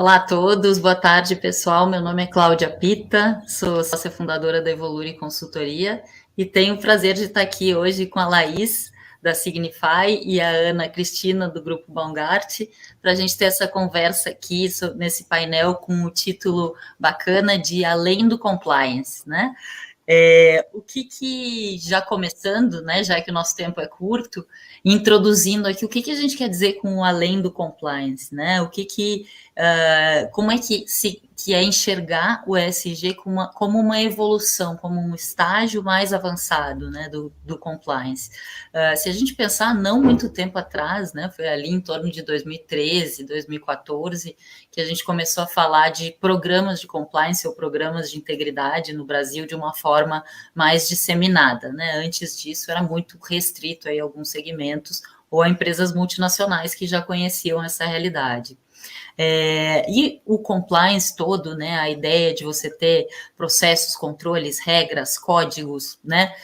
Olá a todos, boa tarde pessoal, meu nome é Cláudia Pita, sou sócia fundadora da Evolure Consultoria e tenho o prazer de estar aqui hoje com a Laís da Signify e a Ana Cristina do Grupo Baumgart para a gente ter essa conversa aqui nesse painel com o título bacana de Além do Compliance, né? O que já começando, né, já que o nosso tempo é curto, introduzindo aqui o que a gente quer dizer com o além do compliance, né? Como é que é enxergar o ESG como uma evolução, como um estágio mais avançado, né, do compliance. Se a gente pensar não muito tempo atrás, né, foi ali em torno de 2013, 2014, que a gente começou a falar de programas de compliance ou programas de integridade no Brasil de uma forma mais disseminada, né? Antes disso era muito restrito a alguns segmentos ou a empresas multinacionais que já conheciam essa realidade. E o compliance todo, né, a ideia de você ter processos, controles, regras, códigos, né,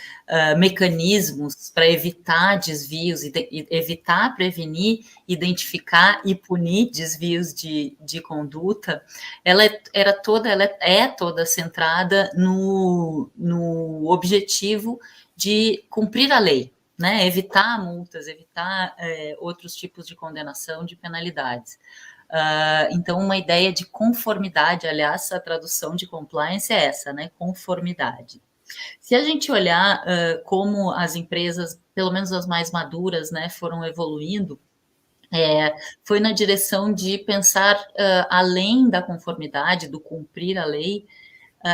mecanismos para evitar desvios, evitar, prevenir, identificar e punir desvios de conduta, ela é toda centrada no objetivo de cumprir a lei, né, evitar multas, evitar outros tipos de condenação, de penalidades. Então, uma ideia de conformidade, aliás, a tradução de compliance é essa, né? Conformidade. Se a gente olhar como as empresas, pelo menos as mais maduras, né, foram evoluindo, foi na direção de pensar além da conformidade, do cumprir a lei,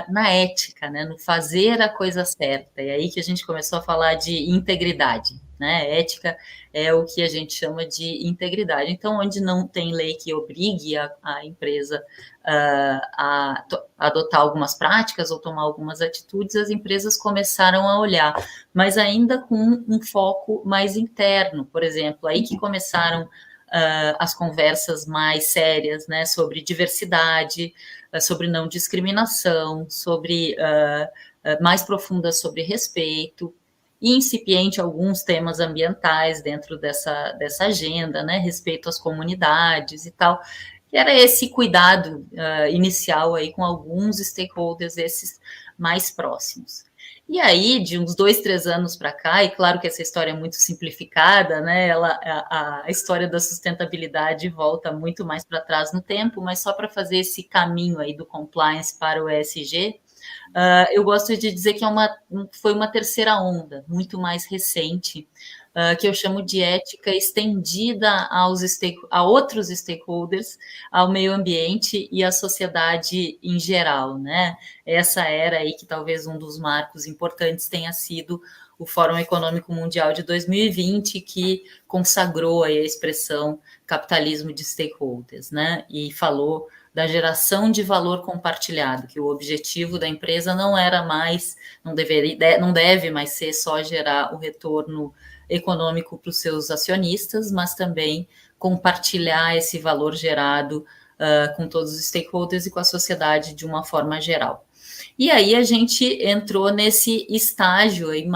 na ética, né, no fazer a coisa certa. E aí que a gente começou a falar de integridade, né? Ética é o que a gente chama de integridade. Então, onde não tem lei que obrigue a empresa a adotar algumas práticas ou tomar algumas atitudes, as empresas começaram a olhar, mas ainda com um foco mais interno. Por exemplo, aí que começaram as conversas mais sérias, né, sobre diversidade, sobre não discriminação, sobre mais profundas sobre respeito, e incipiente alguns temas ambientais dentro dessa agenda, né, respeito às comunidades e tal, que era esse cuidado inicial aí com alguns stakeholders, esses mais próximos. E aí, de uns 2, 3 anos para cá, e claro que essa história é muito simplificada, né? A história da sustentabilidade volta muito mais para trás no tempo, mas só para fazer esse caminho aí do compliance para o ESG, eu gosto de dizer que foi uma terceira onda, muito mais recente, que eu chamo de ética estendida a outros stakeholders, ao meio ambiente e à sociedade em geral, né? Essa era aí que talvez um dos marcos importantes tenha sido o Fórum Econômico Mundial de 2020, que consagrou aí a expressão capitalismo de stakeholders, né? E falou da geração de valor compartilhado, que o objetivo da empresa não era mais, não deve mais ser só gerar o retorno econômico para os seus acionistas, mas também compartilhar esse valor gerado com todos os stakeholders e com a sociedade de uma forma geral. E aí a gente entrou nesse estágio aí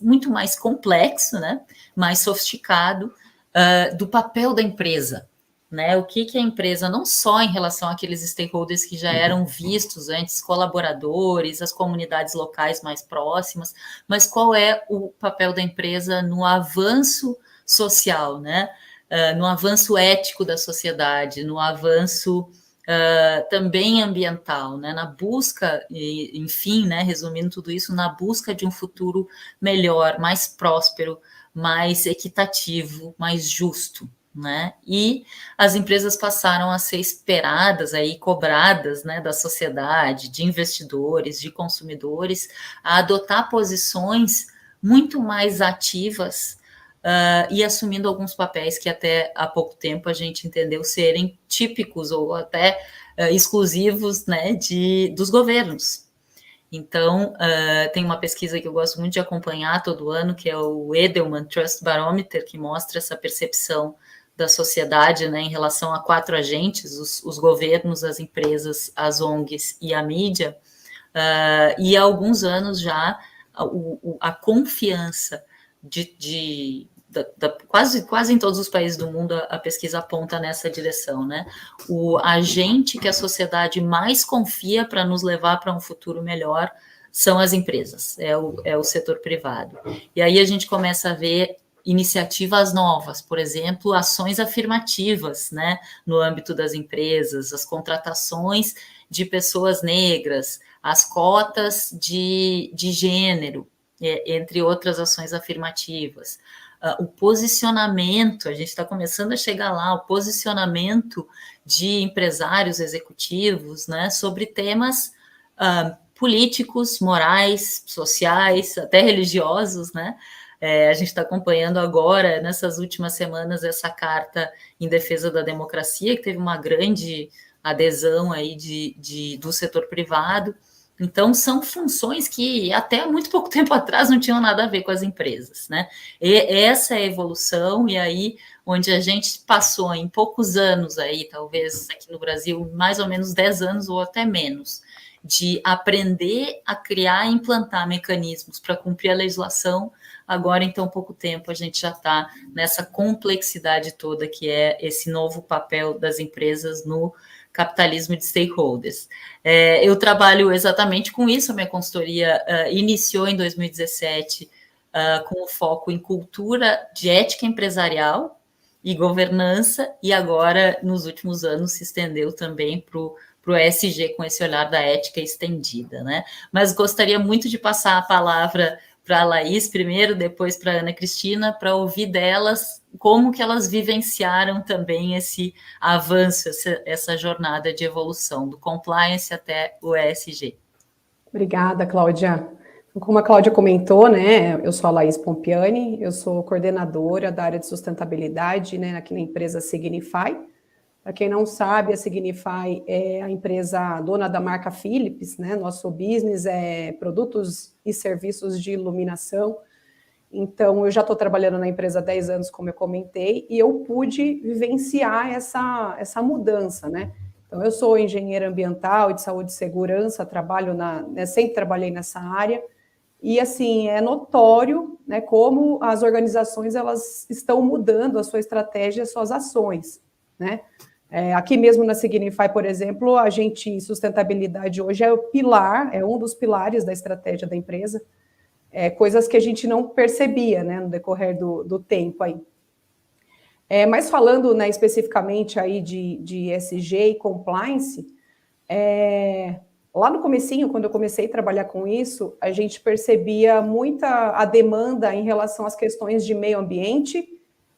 muito mais complexo, né? Mais sofisticado, do papel da empresa. Né, o que a empresa, não só em relação àqueles stakeholders que já eram vistos antes, colaboradores, as comunidades locais mais próximas, mas qual é o papel da empresa no avanço social, né? No avanço ético da sociedade, no avanço também ambiental, né? Na busca, enfim, né, resumindo tudo isso, na busca de um futuro melhor, mais próspero, mais equitativo, mais justo. Né? E as empresas passaram a ser esperadas, aí, cobradas, né, da sociedade, de investidores, de consumidores, a adotar posições muito mais ativas e assumindo alguns papéis que até há pouco tempo a gente entendeu serem típicos ou até exclusivos, né, dos governos. Então, tem uma pesquisa que eu gosto muito de acompanhar todo ano, que é o Edelman Trust Barometer, que mostra essa percepção da sociedade, né, em relação a 4 agentes, os governos, as empresas, as ONGs e a mídia, e há alguns anos já a confiança quase em todos os países do mundo a pesquisa aponta nessa direção, né? O agente que a sociedade mais confia para nos levar para um futuro melhor são as empresas, é o setor privado. E aí a gente começa a ver iniciativas novas, por exemplo, ações afirmativas, né, no âmbito das empresas, as contratações de pessoas negras, as cotas de gênero, entre outras ações afirmativas. O posicionamento, a gente está começando a chegar lá, o posicionamento de empresários executivos, né, sobre temas políticos, morais, sociais, até religiosos, né? A gente está acompanhando agora, nessas últimas semanas, essa carta em defesa da democracia, que teve uma grande adesão aí do setor privado. Então, são funções que até muito pouco tempo atrás não tinham nada a ver com as empresas, né? E essa é a evolução, e aí, onde a gente passou em poucos anos aí, talvez aqui no Brasil, mais ou menos 10 anos ou até menos, de aprender a criar e implantar mecanismos para cumprir a legislação, agora, em tão pouco tempo, a gente já está nessa complexidade toda que é esse novo papel das empresas no capitalismo de stakeholders. Eu trabalho exatamente com isso, a minha consultoria iniciou em 2017 com o foco em cultura de ética empresarial e governança, e agora, nos últimos anos, se estendeu também para o ESG, com esse olhar da ética estendida, né? Mas gostaria muito de passar a palavra para a Laís primeiro, depois para a Ana Cristina, para ouvir delas como que elas vivenciaram também esse avanço, essa jornada de evolução, do compliance até o ESG. Obrigada, Cláudia. Como a Cláudia comentou, né, eu sou a Laís Pompiani, eu sou coordenadora da área de sustentabilidade, né, aqui na empresa Signify. Para quem não sabe, a Signify é a empresa dona da marca Philips, né? Nosso business é produtos e serviços de iluminação. Então, eu já estou trabalhando na empresa há 10 anos, como eu comentei, e eu pude vivenciar essa mudança, né? Então, eu sou engenheira ambiental e de saúde e segurança, trabalho sempre trabalhei nessa área, e assim, é notório, né, como as organizações elas estão mudando a sua estratégia, as suas ações, né? Aqui mesmo na Signify, por exemplo, sustentabilidade hoje é o pilar, é um dos pilares da estratégia da empresa, coisas que a gente não percebia, né, no decorrer do tempo aí. Mas falando, né, especificamente aí de ESG e compliance, lá no comecinho, quando eu comecei a trabalhar com isso, a gente percebia muita a demanda em relação às questões de meio ambiente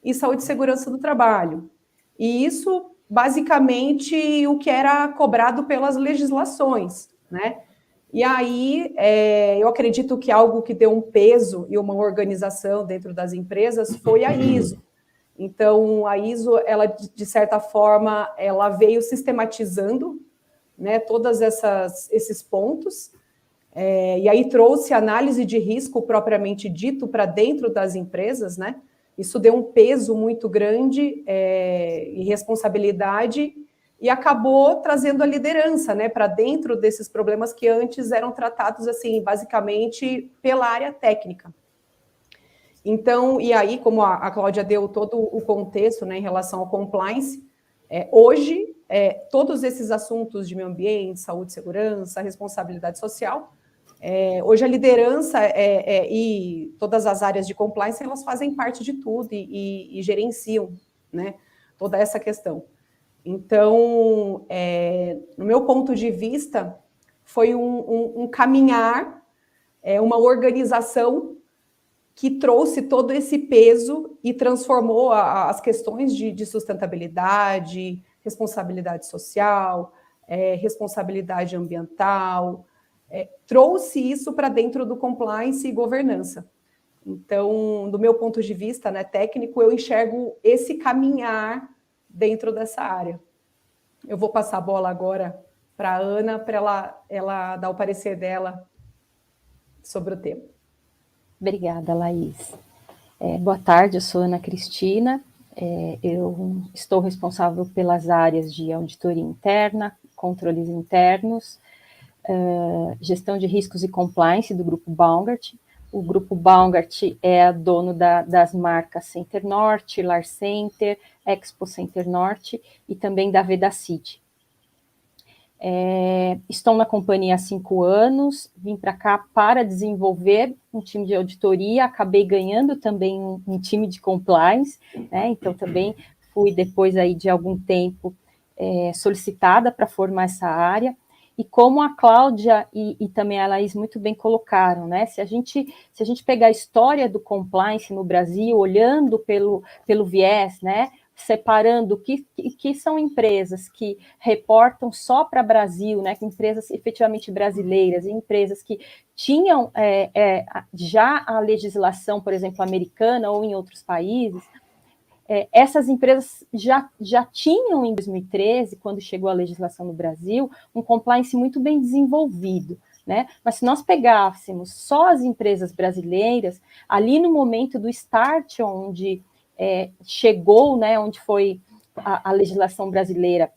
e saúde e segurança do trabalho. E isso, basicamente, o que era cobrado pelas legislações, né? E aí, eu acredito que algo que deu um peso e uma organização dentro das empresas foi a ISO. Então, a ISO, ela, de certa forma, ela veio sistematizando, né, todos esses pontos, e aí trouxe análise de risco propriamente dito para dentro das empresas, né? Isso deu um peso muito grande e responsabilidade e acabou trazendo a liderança, né, para dentro desses problemas que antes eram tratados, assim, basicamente pela área técnica. Então, e aí, como a Cláudia deu todo o contexto, né, em relação ao compliance, hoje, todos esses assuntos de meio ambiente, saúde e segurança, responsabilidade social, hoje a liderança e todas as áreas de compliance, elas fazem parte de tudo e gerenciam, né, toda essa questão. Então, no meu ponto de vista, foi um caminhar, uma organização que trouxe todo esse peso e transformou as questões de sustentabilidade, responsabilidade social, responsabilidade ambiental, trouxe isso para dentro do compliance e governança. Então, do meu ponto de vista, né, técnico, eu enxergo esse caminhar dentro dessa área. Eu vou passar a bola agora para a Ana, para ela dar o parecer dela sobre o tema. Obrigada, Laís. Boa tarde, eu sou Ana Cristina, eu estou responsável pelas áreas de auditoria interna, controles internos, gestão de riscos e compliance do Grupo Baumgart. O grupo Baumgart é dono das marcas Center Norte, Lar Center, Expo Center Norte e também da Vedacity. Estou na companhia há 5 anos, vim para cá para desenvolver um time de auditoria, acabei ganhando também um time de compliance, né? Então também fui, depois aí de algum tempo, solicitada para formar essa área. E como a Cláudia e também a Laís muito bem colocaram, né? Se a gente pegar a história do compliance no Brasil, olhando pelo viés, né? Separando que são empresas que reportam só para o Brasil, né? Empresas efetivamente brasileiras, empresas que tinham já a legislação, por exemplo, americana ou em outros países. Essas empresas já tinham, em 2013, quando chegou a legislação no Brasil, um compliance muito bem desenvolvido, né? Mas se nós pegássemos só as empresas brasileiras, ali no momento do start, onde chegou, né, onde foi a legislação brasileira,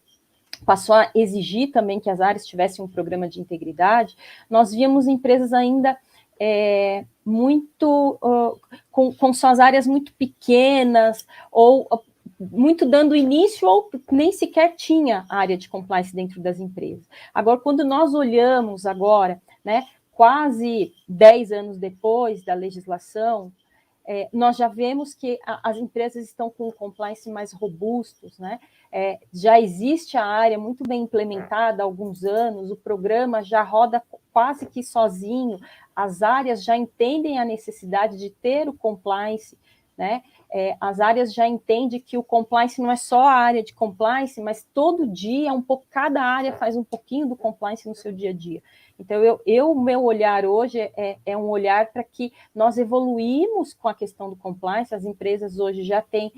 passou a exigir também que as áreas tivessem um programa de integridade, nós víamos empresas ainda muito com suas áreas muito pequenas, ou muito dando início, ou nem sequer tinha área de compliance dentro das empresas. Agora, quando nós olhamos agora, né, quase 10 anos depois da legislação, nós já vemos que as empresas estão com compliance mais robustos, né? Já existe a área muito bem implementada há alguns anos, o programa já roda quase que sozinho, as áreas já entendem a necessidade de ter o compliance, né? As áreas já entendem que o compliance não é só a área de compliance, mas todo dia, cada área faz um pouquinho do compliance no seu dia a dia. Então, o meu olhar hoje é um olhar para que nós evoluímos com a questão do compliance. As empresas hoje já têm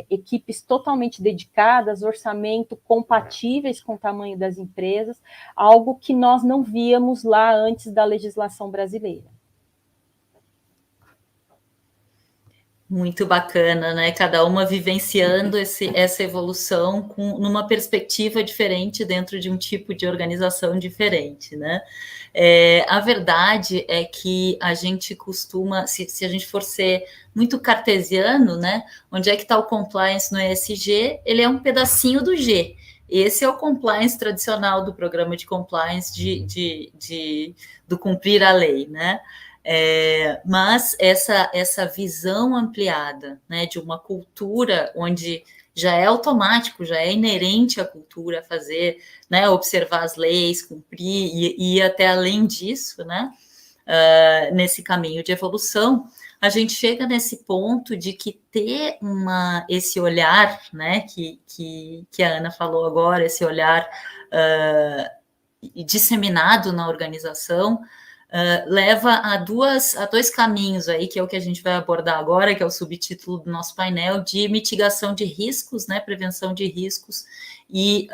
equipes totalmente dedicadas, orçamento compatíveis com o tamanho das empresas, algo que nós não víamos lá antes da legislação brasileira. Muito bacana, né? Cada uma vivenciando essa evolução numa perspectiva diferente dentro de um tipo de organização diferente, né? A verdade é que a gente costuma, se a gente for ser muito cartesiano, né? Onde é que está o compliance no ESG? Ele é um pedacinho do G. Esse é o compliance tradicional do programa de compliance do cumprir a lei, né? Mas essa visão ampliada, né, de uma cultura onde já é automático, já é inerente à cultura fazer, né, observar as leis, cumprir e ir até além disso, né, nesse caminho de evolução, a gente chega nesse ponto de que ter esse olhar, né, que a Ana falou agora, esse olhar disseminado na organização, leva a dois caminhos aí, que é o que a gente vai abordar agora, que é o subtítulo do nosso painel, de mitigação de riscos, né, prevenção de riscos e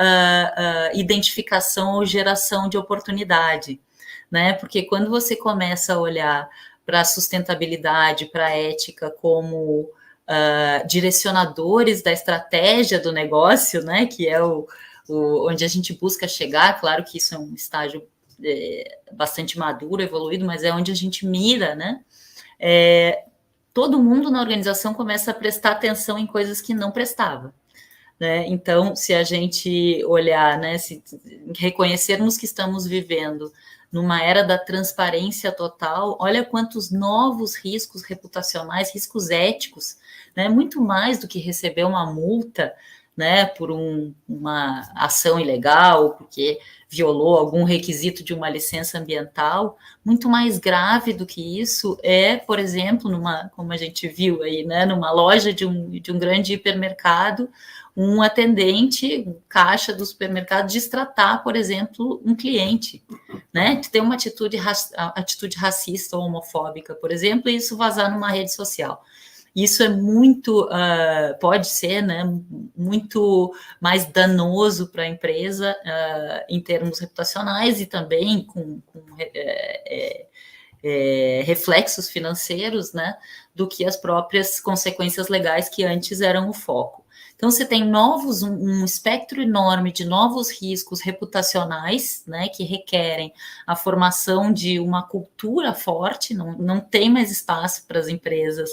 identificação ou geração de oportunidade, né, porque quando você começa a olhar para a sustentabilidade, para a ética como direcionadores da estratégia do negócio, né, que é onde a gente busca chegar, claro que isso é um estágio bastante maduro, evoluído, mas é onde a gente mira, né? Todo mundo na organização começa a prestar atenção em coisas que não prestava, né? Então, se a gente olhar, né, se reconhecermos que estamos vivendo numa era da transparência total, olha quantos novos riscos reputacionais, riscos éticos, né? Muito mais do que receber uma multa, né, por uma ação ilegal, porque violou algum requisito de uma licença ambiental. Muito mais grave do que isso por exemplo, como a gente viu aí, né, numa loja de um grande hipermercado, um atendente, um caixa do supermercado, destratar, por exemplo, um cliente, né, de ter uma atitude racista ou homofóbica, por exemplo, e isso vazar numa rede social. Isso é muito, pode ser, né, muito mais danoso para a empresa em termos reputacionais e também com reflexos financeiros, né, do que as próprias consequências legais que antes eram o foco. Então, você tem um espectro enorme de novos riscos reputacionais, né, que requerem a formação de uma cultura forte, não tem mais espaço para as empresas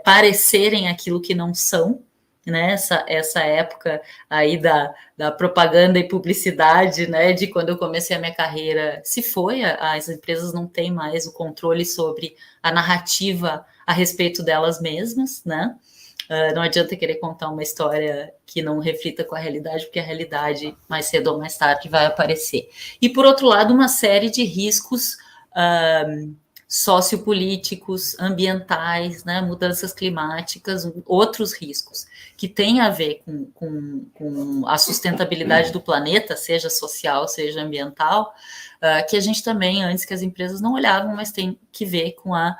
parecerem aquilo que não são, né, essa época aí da propaganda e publicidade, né, de quando eu comecei a minha carreira, se foi, as empresas não têm mais o controle sobre a narrativa a respeito delas mesmas, né, não adianta querer contar uma história que não reflita com a realidade, porque a realidade, mais cedo ou mais tarde, vai aparecer. E, por outro lado, uma série de riscos sociopolíticos, ambientais, né, mudanças climáticas, outros riscos que têm a ver com a sustentabilidade do planeta, seja social, seja ambiental, que a gente também, antes que as empresas não olhavam, mas tem que ver com a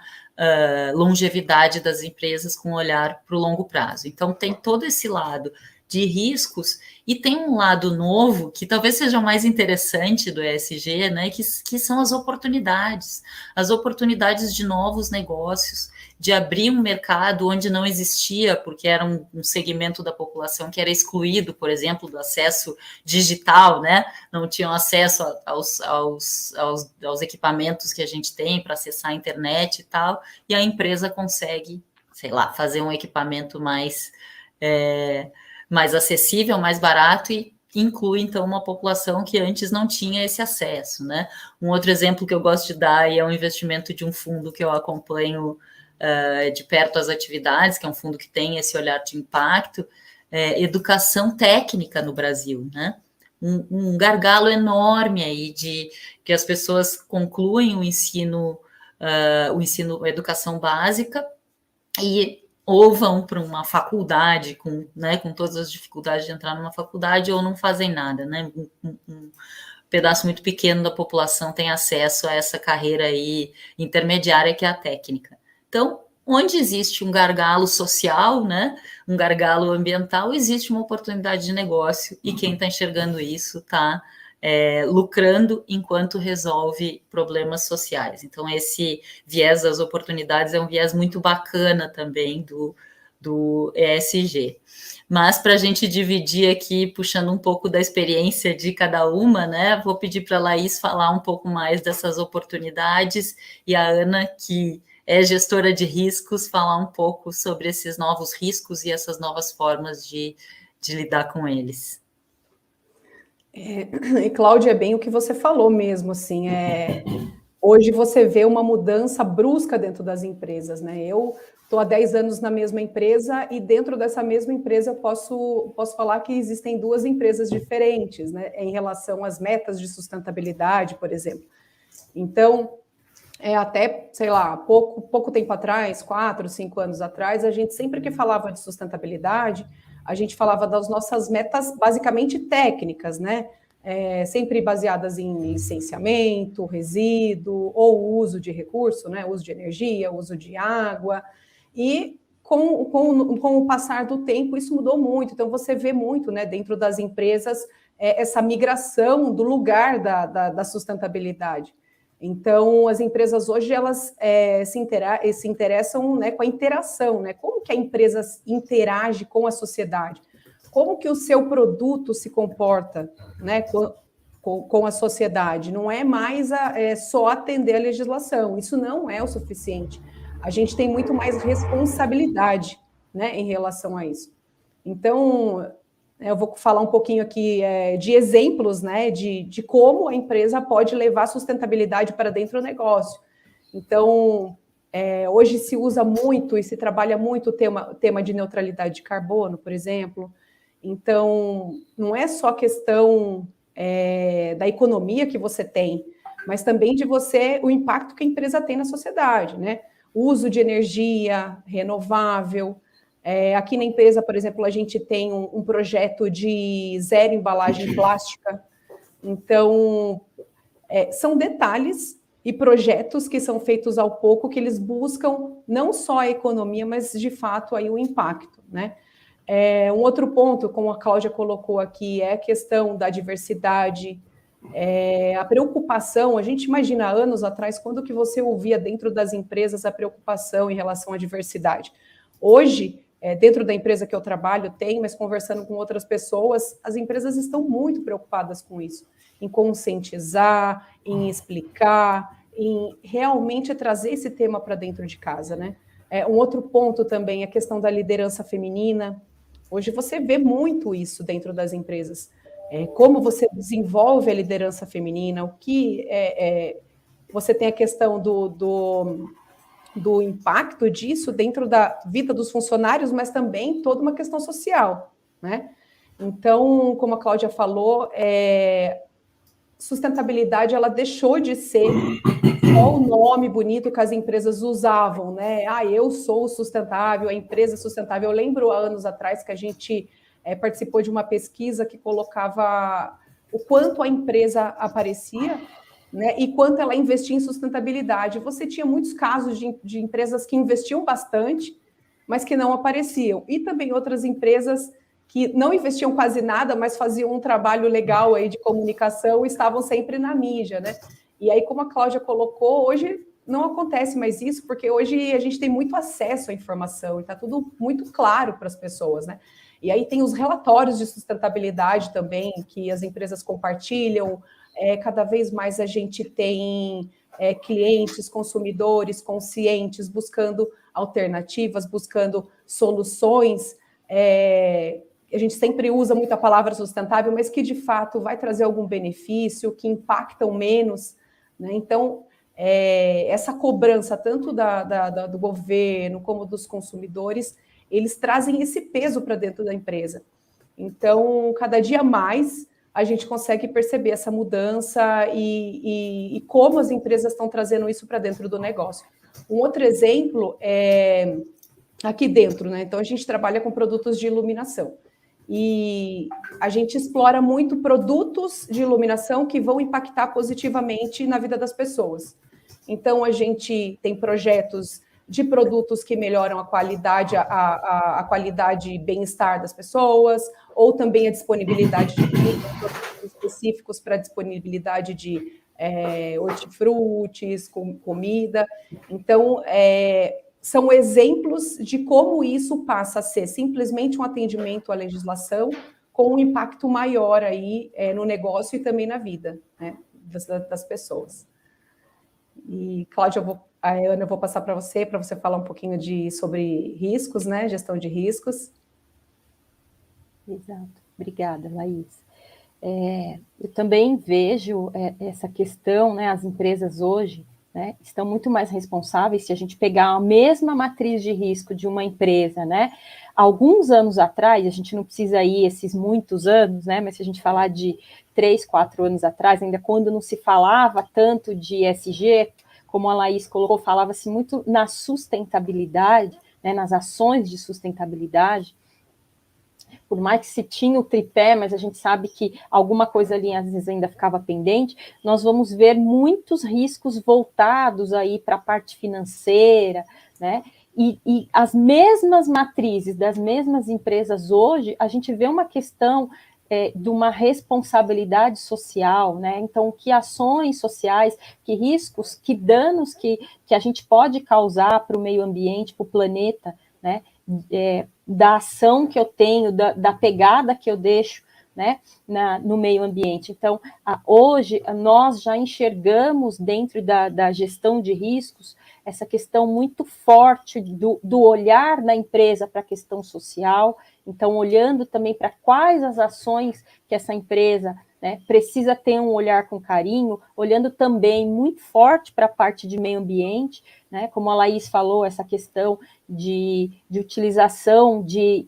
longevidade das empresas, com um olhar para o longo prazo. Então, tem todo esse lado de riscos, e tem um lado novo, que talvez seja o mais interessante do ESG, né, que são as oportunidades de novos negócios, de abrir um mercado onde não existia, porque era um segmento da população que era excluído, por exemplo, do acesso digital, né, não tinham acesso aos equipamentos que a gente tem para acessar a internet e tal, e a empresa consegue, sei lá, fazer um equipamento mais acessível, mais barato, e inclui, então, uma população que antes não tinha esse acesso, né? Um outro exemplo que eu gosto de dar é um investimento de um fundo que eu acompanho de perto as atividades, que é um fundo que tem esse olhar de impacto, educação técnica no Brasil, né? Um gargalo enorme aí de que as pessoas concluem o ensino, a educação básica, ou vão para uma faculdade com todas as dificuldades de entrar numa faculdade, ou não fazem nada, né? Um pedaço muito pequeno da população tem acesso a essa carreira aí intermediária, que é a técnica. Então, onde existe um gargalo social, né, um gargalo ambiental, existe uma oportunidade de negócio, e quem está enxergando isso está lucrando enquanto resolve problemas sociais. Então, esse viés das oportunidades é um viés muito bacana também do ESG. Mas, para a gente dividir aqui, puxando um pouco da experiência de cada uma, né, vou pedir para a Laís falar um pouco mais dessas oportunidades, e a Ana, que é gestora de riscos, falar um pouco sobre esses novos riscos e essas novas formas de lidar com eles. E, Cláudia, é bem o que você falou mesmo, assim, hoje você vê uma mudança brusca dentro das empresas, né? Eu estou há 10 anos na mesma empresa, e dentro dessa mesma empresa eu posso falar que existem duas empresas diferentes, né, em relação às metas de sustentabilidade, por exemplo. Então, até, sei lá, pouco tempo atrás, 4, 5 anos atrás, a gente sempre que falava de sustentabilidade, a gente falava das nossas metas basicamente técnicas, né? Sempre baseadas em licenciamento, resíduo, ou uso de recurso, né? Uso de energia, uso de água. E com o passar do tempo, isso mudou muito. Então, você vê muito, né, dentro das empresas, essa migração do lugar da sustentabilidade. Então, as empresas hoje, elas se interessam, né, com a interação, né? Como que a empresa interage com a sociedade? Como que o seu produto se comporta, né, com a sociedade? Não é mais só atender a legislação, isso não é o suficiente. A gente tem muito mais responsabilidade, né, em relação a isso. Então, eu vou falar um pouquinho aqui de exemplos, né, de como a empresa pode levar sustentabilidade para dentro do negócio. Então, hoje se usa muito e se trabalha muito o tema de neutralidade de carbono, por exemplo. Então, não é só questão da economia que você tem, mas também de o impacto que a empresa tem na sociedade, né? Uso de energia renovável. Aqui na empresa, por exemplo, a gente tem um projeto de zero embalagem plástica. Então, são detalhes e projetos que são feitos ao pouco, que eles buscam não só a economia, mas, de fato, aí o impacto, né? Um outro ponto, como a Cláudia colocou aqui, é a questão da diversidade, a preocupação. A gente imagina anos atrás, quando que você ouvia dentro das empresas a preocupação em relação à diversidade. Hoje, dentro da empresa que eu trabalho tem, mas conversando com outras pessoas, as empresas estão muito preocupadas com isso, em conscientizar, em explicar, em realmente trazer esse tema para dentro de casa, né? Um outro ponto também é a questão da liderança feminina. Hoje você vê muito isso dentro das empresas. Como você desenvolve a liderança feminina, o que você tem a questão do impacto disso dentro da vida dos funcionários, mas também toda uma questão social, né? Então, como a Cláudia falou, sustentabilidade ela deixou de ser só o nome bonito que as empresas usavam, né? Eu sou sustentável, a empresa é sustentável. Eu lembro há anos atrás que a gente participou de uma pesquisa que colocava o quanto a empresa aparecia, né, e quanto ela investia em sustentabilidade. Você tinha muitos casos de empresas que investiam bastante, mas que não apareciam. E também outras empresas que não investiam quase nada, mas faziam um trabalho legal aí de comunicação e estavam sempre na mídia, né? E aí, como a Cláudia colocou, hoje não acontece mais isso, porque hoje a gente tem muito acesso à informação e está tudo muito claro para as pessoas, né? E aí tem os relatórios de sustentabilidade também, que as empresas compartilham. Cada vez mais a gente tem clientes, consumidores conscientes, buscando alternativas, buscando soluções. A gente sempre usa muito a palavra sustentável, mas que de fato vai trazer algum benefício, que impactam menos, né? Então, essa cobrança tanto do governo como dos consumidores, eles trazem esse peso para dentro da empresa. Então, cada dia mais a gente consegue perceber essa mudança e como as empresas estão trazendo isso para dentro do negócio. Um outro exemplo é aqui dentro, né? Então, a gente trabalha com produtos de iluminação. E a gente explora muito produtos de iluminação que vão impactar positivamente na vida das pessoas. Então, a gente tem projetos de produtos que melhoram a qualidade, a qualidade e bem-estar das pessoas, ou também a disponibilidade de produtos específicos para disponibilidade de hortifrutis, comida. Então, são exemplos de como isso passa a ser simplesmente um atendimento à legislação com um impacto maior aí no negócio e também na vida, né, das pessoas. E, Cláudia, Ana, eu vou passar para você falar um pouquinho sobre riscos, né, gestão de riscos. Exato. Obrigada, Laís. Eu também vejo essa questão, né, as empresas hoje, né, estão muito mais responsáveis. Se a gente pegar a mesma matriz de risco de uma empresa, né, alguns anos atrás, a gente não precisa ir esses muitos anos, né, mas se a gente falar de 3, 4 anos atrás, ainda quando não se falava tanto de ESG, como a Laís colocou, falava-se muito na sustentabilidade, né, nas ações de sustentabilidade. Por mais que se tinha o tripé, mas a gente sabe que alguma coisa ali às vezes ainda ficava pendente, nós vamos ver muitos riscos voltados aí para a parte financeira, né? E as mesmas matrizes das mesmas empresas hoje, a gente vê uma questão de uma responsabilidade social, né? Então, que ações sociais, que riscos, que danos que a gente pode causar para o meio ambiente, para o planeta, né? Da ação que eu tenho, da pegada que eu deixo, né, no meio ambiente. Então, hoje, nós já enxergamos dentro da gestão de riscos essa questão muito forte do olhar na empresa para a questão social. Então, olhando também para quais as ações que essa empresa, né, precisa ter um olhar com carinho, olhando também muito forte para a parte de meio ambiente, né, como a Laís falou, essa questão de utilização de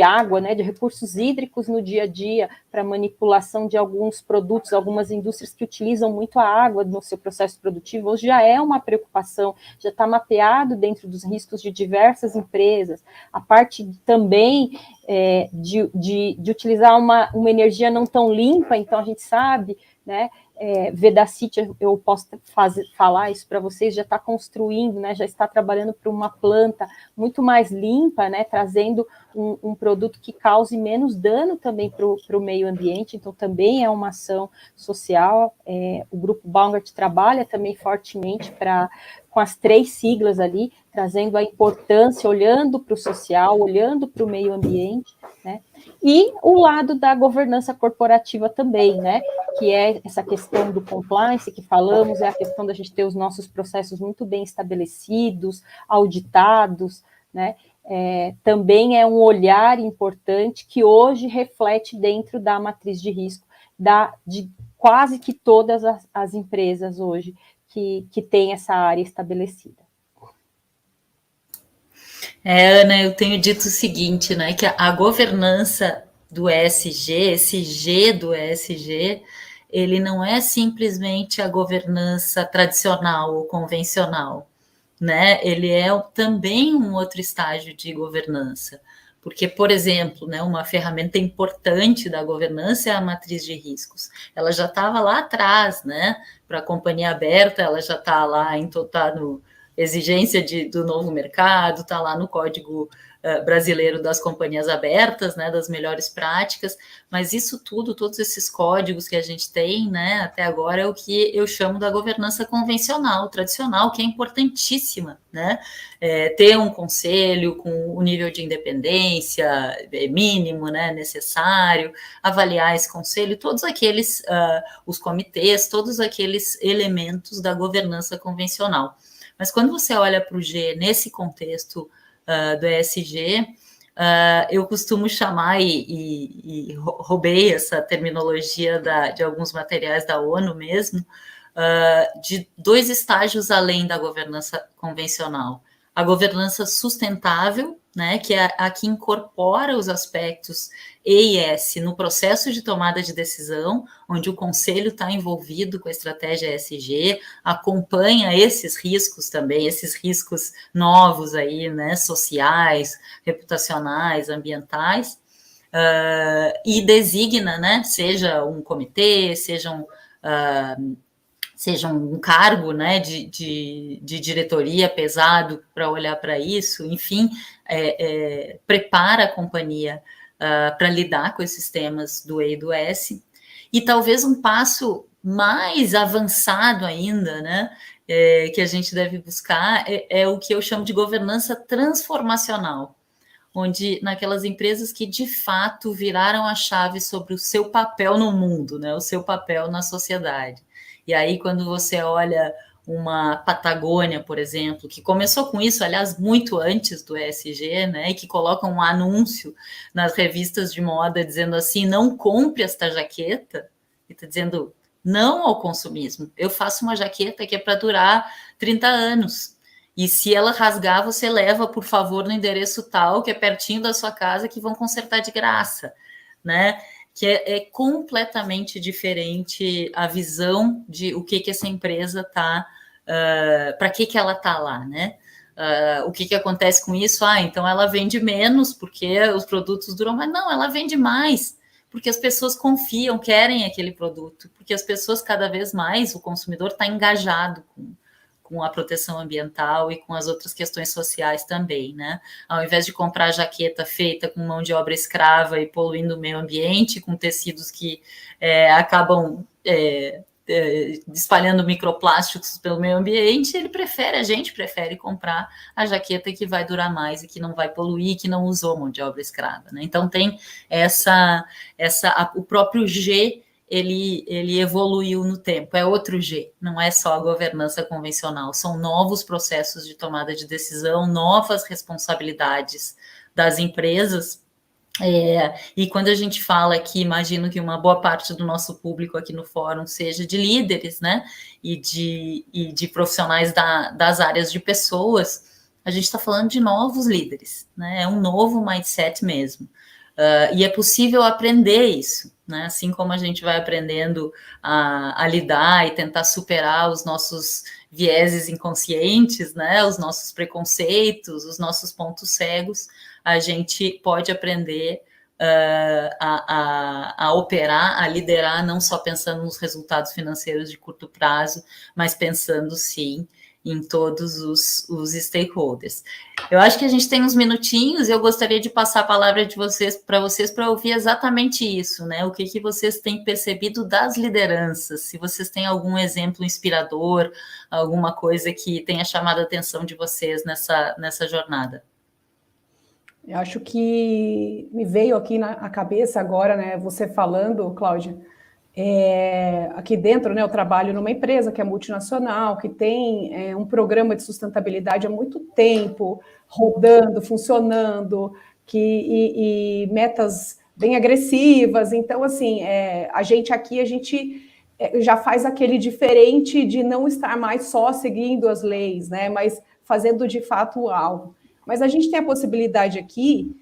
água, né, de recursos hídricos no dia a dia, para manipulação de alguns produtos, algumas indústrias que utilizam muito a água no seu processo produtivo, hoje já é uma preocupação, já está mapeado dentro dos riscos de diversas empresas. A parte também de utilizar uma energia não tão limpa, então a gente sabe, né, Vedacity, eu posso falar isso para vocês, já está construindo, né, já está trabalhando para uma planta muito mais limpa, né, trazendo um produto que cause menos dano também para o meio ambiente, então também é uma ação social. O Grupo Baumgart trabalha também fortemente com as 3 siglas ali, trazendo a importância, olhando para o social, olhando para o meio ambiente, né? E o lado da governança corporativa também, né? Que é essa questão do compliance que falamos, é a questão da gente ter os nossos processos muito bem estabelecidos, auditados, né? Também é um olhar importante que hoje reflete dentro da matriz de risco de quase que todas as empresas hoje que têm essa área estabelecida. Ana, eu tenho dito o seguinte, né, que a governança do ESG, esse G do ESG, ele não é simplesmente a governança tradicional ou convencional, né? Ele é também um outro estágio de governança. Porque, por exemplo, né, uma ferramenta importante da governança é a matriz de riscos. Ela já estava lá atrás, né? Para a companhia aberta, ela já está lá tá no exigência do novo mercado, está lá no Código Brasileiro das Companhias Abertas, né, das melhores práticas, mas isso tudo, todos esses códigos que a gente tem, né, até agora é o que eu chamo da governança convencional, tradicional, que é importantíssima, né, ter um conselho com o nível de independência mínimo, né, necessário, avaliar esse conselho, todos aqueles, os comitês, todos aqueles elementos da governança convencional. Mas quando você olha para o G nesse contexto do ESG, eu costumo chamar, e roubei essa terminologia de alguns materiais da ONU mesmo, de 2 estágios além da governança convencional. A governança sustentável, né, que é a que incorpora os aspectos E e S no processo de tomada de decisão, onde o conselho está envolvido com a estratégia ESG, acompanha esses riscos também, esses riscos novos aí, né, sociais, reputacionais, ambientais, e designa, né, seja um comitê, seja um cargo, né, de diretoria pesado para olhar para isso, enfim, prepara a companhia para lidar com esses temas do E e do S. E talvez um passo mais avançado ainda, né, que a gente deve buscar é o que eu chamo de governança transformacional, onde naquelas empresas que de fato viraram a chave sobre o seu papel no mundo, né, o seu papel na sociedade. E aí, quando você olha uma Patagônia, por exemplo, que começou com isso, aliás, muito antes do ESG, né, e que coloca um anúncio nas revistas de moda dizendo assim, não compre esta jaqueta, e está dizendo não ao consumismo. Eu faço uma jaqueta que é para durar 30 anos. E se ela rasgar, você leva, por favor, no endereço tal, que é pertinho da sua casa, que vão consertar de graça, né? Que é completamente diferente a visão de o que essa empresa está, para que ela está lá, né? O que acontece com isso? Então ela vende menos porque os produtos duram mais. Não, ela vende mais porque as pessoas confiam, querem aquele produto, porque as pessoas cada vez mais, o consumidor está engajado com a proteção ambiental e com as outras questões sociais também, né? Ao invés de comprar jaqueta feita com mão de obra escrava e poluindo o meio ambiente, com tecidos que acabam espalhando microplásticos pelo meio ambiente, a gente prefere comprar a jaqueta que vai durar mais e que não vai poluir, que não usou mão de obra escrava, né? Então tem o próprio G, ele evoluiu no tempo, é outro G, não é só a governança convencional, são novos processos de tomada de decisão, novas responsabilidades das empresas. E quando a gente fala aqui, imagino que uma boa parte do nosso público aqui no fórum seja de líderes, né, e de profissionais das áreas de pessoas, a gente está falando de novos líderes, né, é um novo mindset mesmo. E é possível aprender isso, né? Assim como a gente vai aprendendo a lidar e tentar superar os nossos vieses inconscientes, né? Os nossos preconceitos, os nossos pontos cegos, a gente pode aprender a operar, a liderar, não só pensando nos resultados financeiros de curto prazo, mas pensando, sim, em todos os stakeholders. Eu acho que a gente tem uns minutinhos e eu gostaria de passar a palavra de vocês para ouvir exatamente isso, né? O que vocês têm percebido das lideranças, se vocês têm algum exemplo inspirador, alguma coisa que tenha chamado a atenção de vocês nessa jornada. Eu acho que me veio aqui na cabeça agora, né, você falando, Cláudia, aqui dentro, né, eu trabalho numa empresa que é multinacional, que tem um programa de sustentabilidade há muito tempo, rodando, funcionando, e metas bem agressivas. Então, assim, a gente já faz aquele diferente de não estar mais só seguindo as leis, né, mas fazendo de fato algo. Mas a gente tem a possibilidade aqui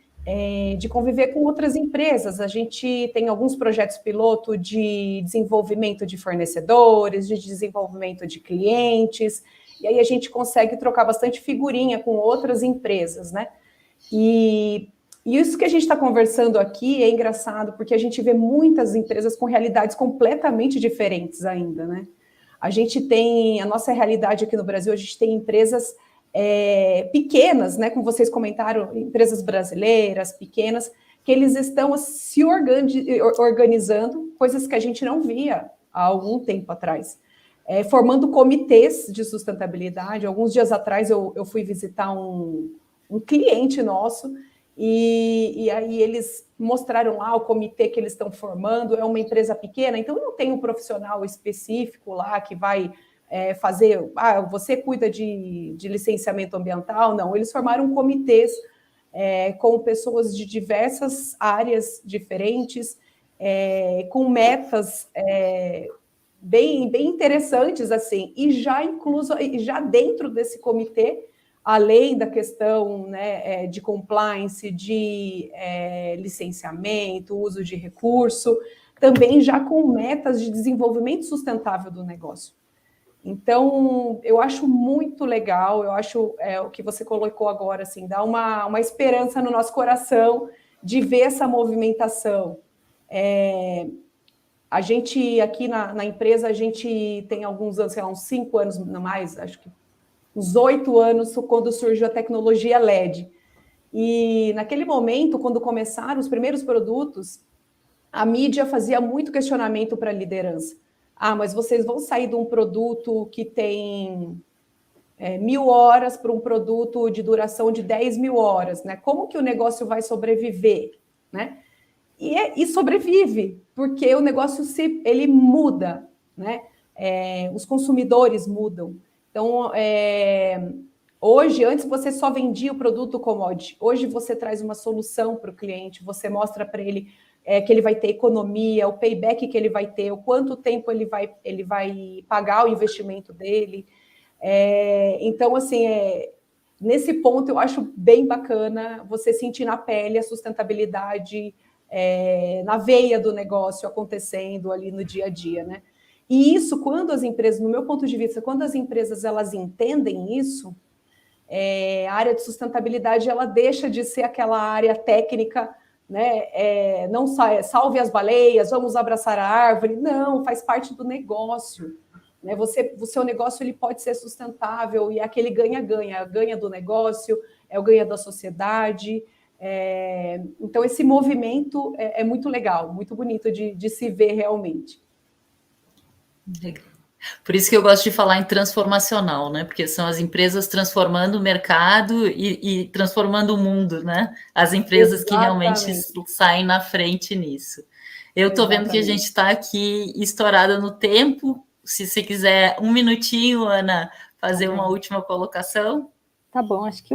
de conviver com outras empresas. A gente tem alguns projetos piloto de desenvolvimento de fornecedores, de desenvolvimento de clientes, e aí a gente consegue trocar bastante figurinha com outras empresas, né? E isso que a gente está conversando aqui é engraçado, porque a gente vê muitas empresas com realidades completamente diferentes ainda, né? A nossa realidade aqui no Brasil, a gente tem empresas pequenas, né, como vocês comentaram, empresas brasileiras, pequenas, que eles estão se organizando, coisas que a gente não via há algum tempo atrás, formando comitês de sustentabilidade. Alguns dias atrás eu fui visitar um cliente nosso, e aí eles mostraram lá o comitê que eles estão formando. É uma empresa pequena, então não tem um profissional específico lá que vai fazer, você cuida de licenciamento ambiental. Não, eles formaram comitês com pessoas de diversas áreas diferentes, com metas bem interessantes, assim, e já dentro desse comitê, além da questão, né, de compliance, de licenciamento, uso de recurso, também já com metas de desenvolvimento sustentável do negócio. Então, eu acho muito legal, eu acho o que você colocou agora, assim, dá uma esperança no nosso coração de ver essa movimentação. A gente, aqui na empresa, a gente tem alguns anos, sei lá, uns 5 anos, não mais, acho que uns 8 anos, quando surgiu a tecnologia LED. E naquele momento, quando começaram os primeiros produtos, a mídia fazia muito questionamento para a liderança. Mas vocês vão sair de um produto que tem 1.000 horas para um produto de duração de 10.000 horas, né? Como que o negócio vai sobreviver, né? E sobrevive, porque o negócio ele muda, né? Os consumidores mudam. Então, hoje, antes você só vendia o produto commodity, hoje você traz uma solução para o cliente, você mostra para ele que ele vai ter economia, o payback que ele vai ter, o quanto tempo ele vai pagar o investimento dele. Então, assim, nesse ponto eu acho bem bacana você sentir na pele a sustentabilidade na veia do negócio acontecendo ali no dia a dia, né? E isso, quando as empresas, no meu ponto de vista, quando as empresas elas entendem isso, a área de sustentabilidade ela deixa de ser aquela área técnica, né? Não salve as baleias, vamos abraçar a árvore. Não, faz parte do negócio, né? O seu negócio ele pode ser sustentável, e é aquele ganha-ganha, ganha do negócio, é o ganha da sociedade. Então, esse movimento é muito legal, muito bonito de se ver realmente. Por isso que eu gosto de falar em transformacional, né? Porque são as empresas transformando o mercado e transformando o mundo, né? As empresas Exatamente. Que realmente saem na frente nisso. Eu estou vendo que a gente está aqui estourada no tempo. Se você quiser um minutinho, Ana, fazer uma última colocação. Tá bom, acho que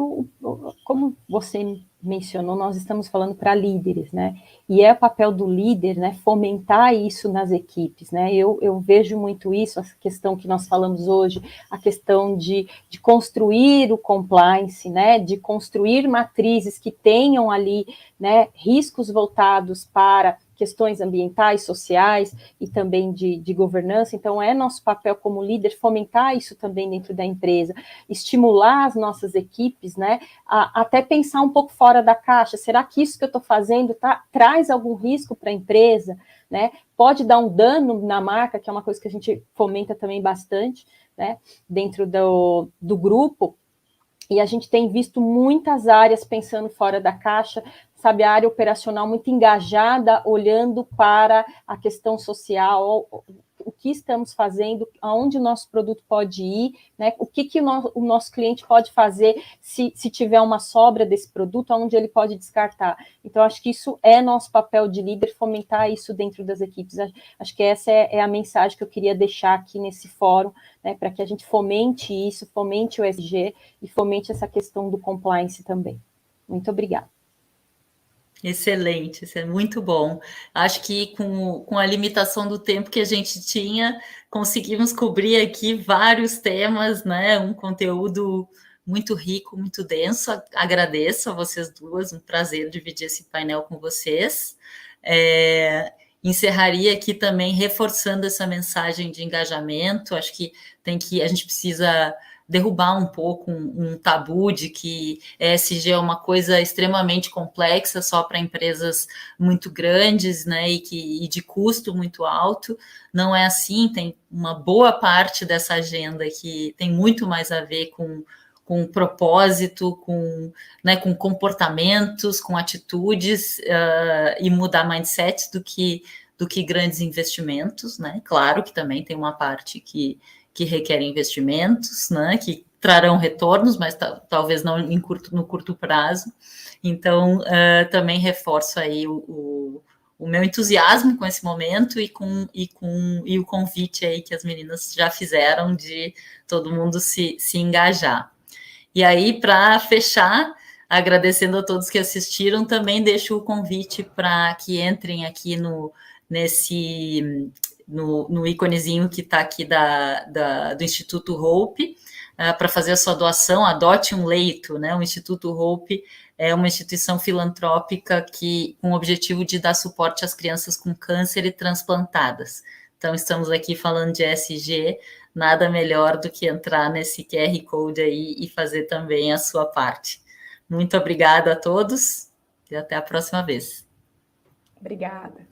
como você mencionou, nós estamos falando para líderes, né? E é o papel do líder, né, fomentar isso nas equipes, né? Eu vejo muito isso, a questão que nós falamos hoje, a questão de construir o compliance, né? De construir matrizes que tenham ali, né, riscos voltados para questões ambientais, sociais e também de governança. Então, é nosso papel como líder fomentar isso também dentro da empresa, estimular as nossas equipes, né, a até pensar um pouco fora da caixa. Será que isso que eu estou fazendo traz algum risco para a empresa, né? Pode dar um dano na marca, que é uma coisa que a gente fomenta também bastante, né, dentro do grupo, e a gente tem visto muitas áreas pensando fora da caixa, sabe, a área operacional muito engajada, olhando para a questão social, o que estamos fazendo, aonde o nosso produto pode ir, né, o que o nosso cliente pode fazer se tiver uma sobra desse produto, aonde ele pode descartar. Então, acho que isso é nosso papel de líder, fomentar isso dentro das equipes. Acho que essa é a mensagem que eu queria deixar aqui nesse fórum, né, para que a gente fomente isso, fomente o ESG e fomente essa questão do compliance também. Muito obrigada. Excelente, isso é muito bom. Acho que com a limitação do tempo que a gente tinha, conseguimos cobrir aqui vários temas, né? Um conteúdo muito rico, muito denso. Agradeço a vocês duas, um prazer dividir esse painel com vocês. Encerraria aqui também reforçando essa mensagem de engajamento. Acho que a gente precisa derrubar um pouco um tabu de que ESG é uma coisa extremamente complexa só para empresas muito grandes, né, e de custo muito alto. Não é assim, tem uma boa parte dessa agenda que tem muito mais a ver com propósito, né, com comportamentos, com atitudes e mudar mindset do que grandes investimentos, né? Claro que também tem uma parte que requer investimentos, né, que trarão retornos, mas talvez não no curto prazo. Então, também reforço aí o meu entusiasmo com esse momento e o convite aí que as meninas já fizeram de todo mundo se engajar. E aí, para fechar, agradecendo a todos que assistiram, também deixo o convite para que entrem aqui no íconezinho que está aqui do Instituto Hope, para fazer a sua doação, adote um leito, né? O Instituto Hope é uma instituição filantrópica com o objetivo de dar suporte às crianças com câncer e transplantadas. Então, estamos aqui falando de ESG, nada melhor do que entrar nesse QR Code aí e fazer também a sua parte. Muito obrigada a todos e até a próxima vez. Obrigada.